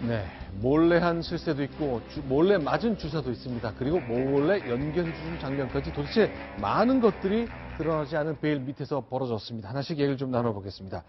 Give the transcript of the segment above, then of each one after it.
네, 몰래 한 실세도 있고 몰래 맞은 주사도 있습니다. 그리고 몰래 연결해주는 장면까지 도대체 많은 것들이 드러나지 않은 베일 밑에서 벌어졌습니다. 하나씩 얘기를 좀 나눠보겠습니다.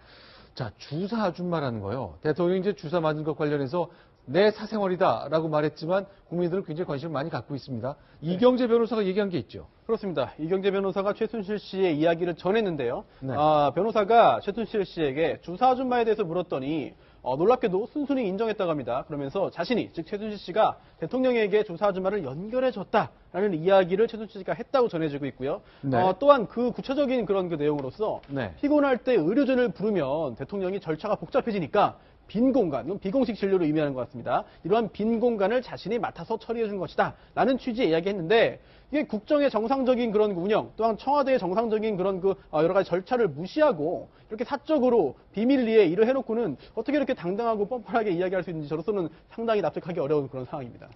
자, 주사 아줌마라는 거요. 대통령이 이제 주사 맞은 것 관련해서 내 사생활이다라고 말했지만 국민들은 굉장히 관심을 많이 갖고 있습니다. 이경재 변호사가 얘기한 게 있죠. 그렇습니다. 이경재 변호사가 최순실 씨의 이야기를 전했는데요. 네. 변호사가 최순실 씨에게 주사 아줌마에 대해서 물었더니 놀랍게도 순순히 인정했다고 합니다. 그러면서 자신이, 즉 최순실 씨가 대통령에게 주사 아줌마를 연결해줬다라는 이야기를 최순실 씨가 했다고 전해지고 있고요. 네. 또한 그 구체적인 그런 그 내용으로서 네. 피곤할 때 의료진을 부르면 대통령이 절차가 복잡해지니까 빈 공간, 비공식 진료를 의미하는 것 같습니다. 이러한 빈 공간을 자신이 맡아서 처리해 준 것이다 라는 취지의 이야기했는데, 이게 국정의 정상적인 그런 운영, 또한 청와대의 정상적인 그런 여러 가지 절차를 무시하고 이렇게 사적으로 비밀리에 일을 해놓고는 어떻게 이렇게 당당하고 뻔뻔하게 이야기할 수 있는지 저로서는 상당히 납득하기 어려운 그런 상황입니다.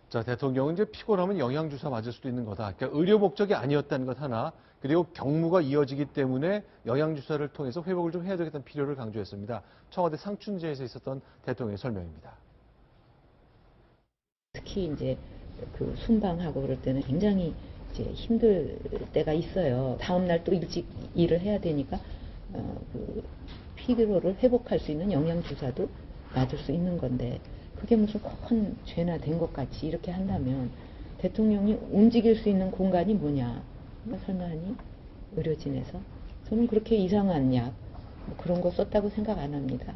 자, 대통령은 이제 피곤하면 영양주사 맞을 수도 있는 거다. 그러니까 의료 목적이 아니었다는 것 하나, 그리고 경무가 이어지기 때문에 영양주사를 통해서 회복을 좀 해야 되겠다는 필요를 강조했습니다. 청와대 상춘제에서 있었던 대통령의 설명입니다. 특히 이제 그 순방하고 그럴 때는 굉장히 이제 힘들 때가 있어요. 다음날 또 일찍 일을 해야 되니까 그 피로를 회복할 수 있는 영양주사도 맞을 수 있는 건데, 그게 무슨 큰 죄나 된 것 같이 이렇게 한다면 대통령이 움직일 수 있는 공간이 뭐냐 설마하니 의료진에서 저는 그렇게 이상한 약 그런 거 썼다고 생각 안 합니다.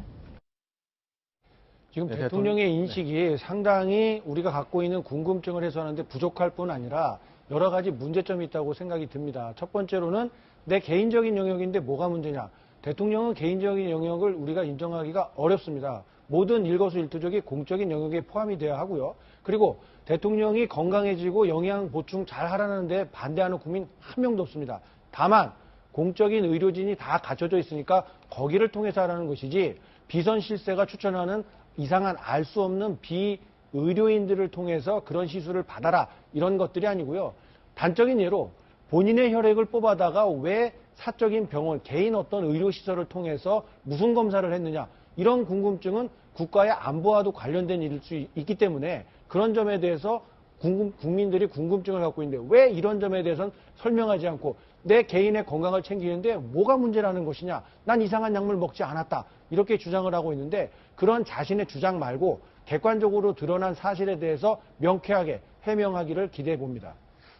지금 네, 대통령의 인식이 상당히 우리가 갖고 있는 궁금증을 해소하는데 부족할 뿐 아니라 여러 가지 문제점이 있다고 생각이 듭니다. 첫 번째로는 내 개인적인 영역인데 뭐가 문제냐. 대통령은 개인적인 영역을 우리가 인정하기가 어렵습니다. 모든 일거수일투족이 공적인 영역에 포함이 돼야 하고요. 그리고 대통령이 건강해지고 영양 보충 잘 하라는데 반대하는 국민 한 명도 없습니다. 다만 공적인 의료진이 다 갖춰져 있으니까 거기를 통해서 하라는 것이지, 비선 실세가 추천하는 이상한 알 수 없는 비의료인들을 통해서 그런 시술을 받아라 이런 것들이 아니고요. 단적인 예로 본인의 혈액을 뽑아다가 왜 사적인 병원, 개인 어떤 의료시설을 통해서 무슨 검사를 했느냐, 이런 궁금증은 국가의 안보와도 관련된 일일 수 있기 때문에 그런 점에 대해서 국민들이 궁금증을 갖고 있는데 왜 이런 점에 대해서는 설명하지 않고 내 개인의 건강을 챙기는데 뭐가 문제라는 것이냐, 난 이상한 약물 먹지 않았다 이렇게 주장을 하고 있는데, 그런 자신의 주장 말고 객관적으로 드러난 사실에 대해서 명쾌하게 해명하기를 기대해 봅니다.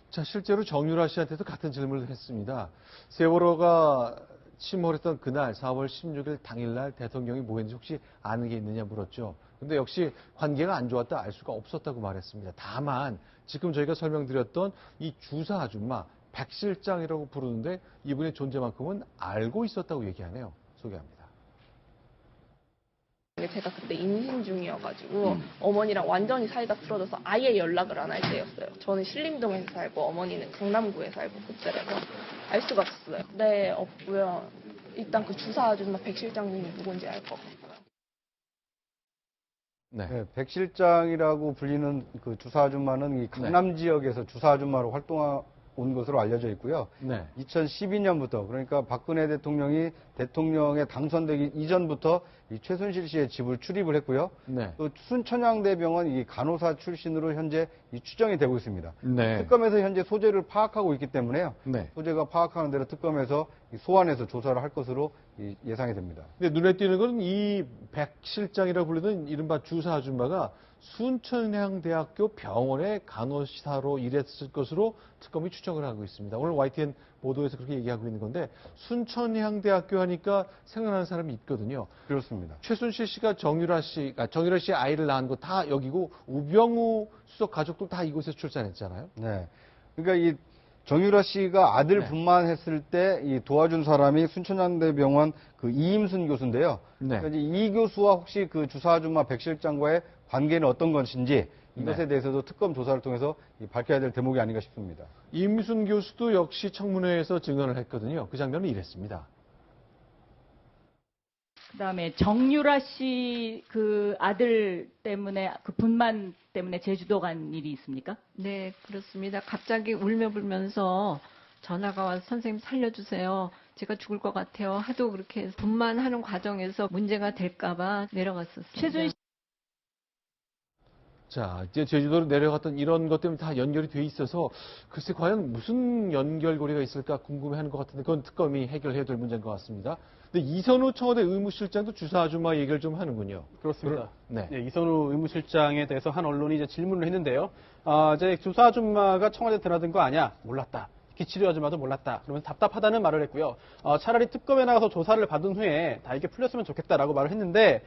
자, 실제로 정유라 씨한테도 같은 질문을 했습니다. 세월호가 침몰했던 그날 4월 16일 당일날 대통령이 뭐 했는지 혹시 아는 게 있느냐 물었죠. 근데 역시 관계가 안 좋았다, 알 수가 없었다고 말했습니다. 다만 지금 저희가 설명드렸던 이 주사 아줌마 백 실장이라고 부르는데 이분의 존재만큼은 알고 있었다고 얘기하네요. 소개합니다. 제가 그때 임신 중이어가지고 어머니랑 완전히 사이가 틀어져서 아예 연락을 안 할 때였어요. 저는 신림동에서 살고 어머니는 강남구에 살고 그때라서 알 수가 없었어요. 네, 없고요. 일단 그 주사 아줌마 백 실장님이 누군지 알 것 같고요. 네. 백 실장이라고 불리는 그 주사 아줌마는 이 강남 지역에서 주사 아줌마로 활동한 것으로 알려져 있고요. 네. 2012년부터, 그러니까 박근혜 대통령이 대통령에 당선되기 이전부터 이 최순실 씨의 집을 출입을 했고요. 네. 또 순천향대병원 이 간호사 출신으로 현재 이 추정이 되고 있습니다. 네. 특검에서 현재 소재를 파악하고 있기 때문에요. 네. 소재가 파악하는 대로 특검에서 소환해서 조사를 할 것으로 예상이 됩니다. 근데 눈에 띄는 건 이 백 실장이라고 불리는 이른바 주사 아줌마가 순천향대학교 병원의 간호사로 일했을 것으로 특검이 추정을 하고 있습니다. 오늘 YTN 보도에서 그렇게 얘기하고 있는 건데, 순천향대학교 하니까 생각나는 사람이 있거든요. 그렇습니다. 최순실 씨가 정유라 씨의 아이를 낳은 거 다 여기고 우병우 수석 가족도 다 이곳에서 출산했잖아요. 네. 그러니까 이 정유라 씨가 아들 네. 분만했을 때 이 도와준 사람이 순천향대병원 그 이임순 교수인데요. 네. 그러니까 이제 이 교수와 혹시 그 주사 아줌마 백 실장과의 관계는 어떤 것인지 이것에 네. 대해서도 특검 조사를 통해서 밝혀야 될 대목이 아닌가 싶습니다. 임순 교수도 역시 청문회에서 증언을 했거든요. 그 장면은 이랬습니다. 그다음에 정유라 씨 그 아들 때문에 그 분만 때문에 제주도 간 일이 있습니까? 네, 그렇습니다. 갑자기 울며 불면서 전화가 와서 선생님 살려주세요. 제가 죽을 것 같아요. 하도 그렇게 분만하는 과정에서 문제가 될까봐 내려갔었습니다. 자, 이제 제주도로 내려갔던 이런 것 때문에 다 연결이 돼 있어서 글쎄 과연 무슨 연결고리가 있을까 궁금해하는 것 같은데 그건 특검이 해결해야 될 문제인 것 같습니다. 근데 이선우 청와대 의무실장도 주사 아줌마 얘기를 좀 하는군요. 그렇습니다. 네. 네, 이선우 의무실장에 대해서 한 언론이 이제 질문을 했는데요. 이제 주사 아줌마가 청와대 드나든 거 아니야? 몰랐다. 기치료 아줌마도 몰랐다. 그러면서 답답하다는 말을 했고요. 차라리 특검에 나가서 조사를 받은 후에 다 이게 풀렸으면 좋겠다라고 말을 했는데,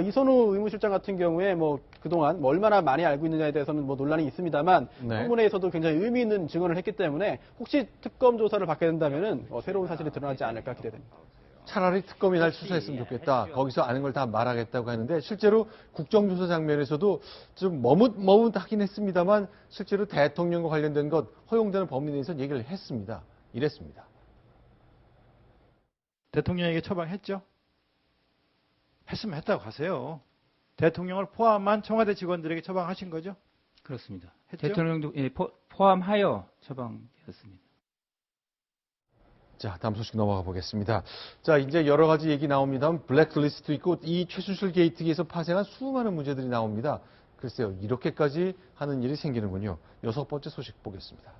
이선우 의무실장 같은 경우에 뭐 그동안 뭐 얼마나 많이 알고 있느냐에 대해서는 뭐 논란이 있습니다만, 네. 청문회에서도 굉장히 의미 있는 증언을 했기 때문에 혹시 특검 조사를 받게 된다면은 새로운 사실이 드러나지 않을까 기대됩니다. 차라리 특검이 날 수사했으면 좋겠다. 거기서 아는 걸 다 말하겠다고 하는데 실제로 국정조사 장면에서도 좀 머뭇머뭇하긴 했습니다만 실제로 대통령과 관련된 것 허용되는 범위 내에서 얘기를 했습니다. 이랬습니다. 대통령에게 처방했죠? 했으면 했다고 하세요. 대통령을 포함한 청와대 직원들에게 처방하신 거죠? 그렇습니다. 했죠? 대통령도 포함하여 처방되었습니다. 자, 다음 소식 넘어가 보겠습니다. 자, 이제 여러 가지 얘기 나옵니다. 블랙리스트 있고 이 최순실 게이트에서 파생한 수많은 문제들이 나옵니다. 글쎄요, 이렇게까지 하는 일이 생기는군요. 6번째 소식 보겠습니다.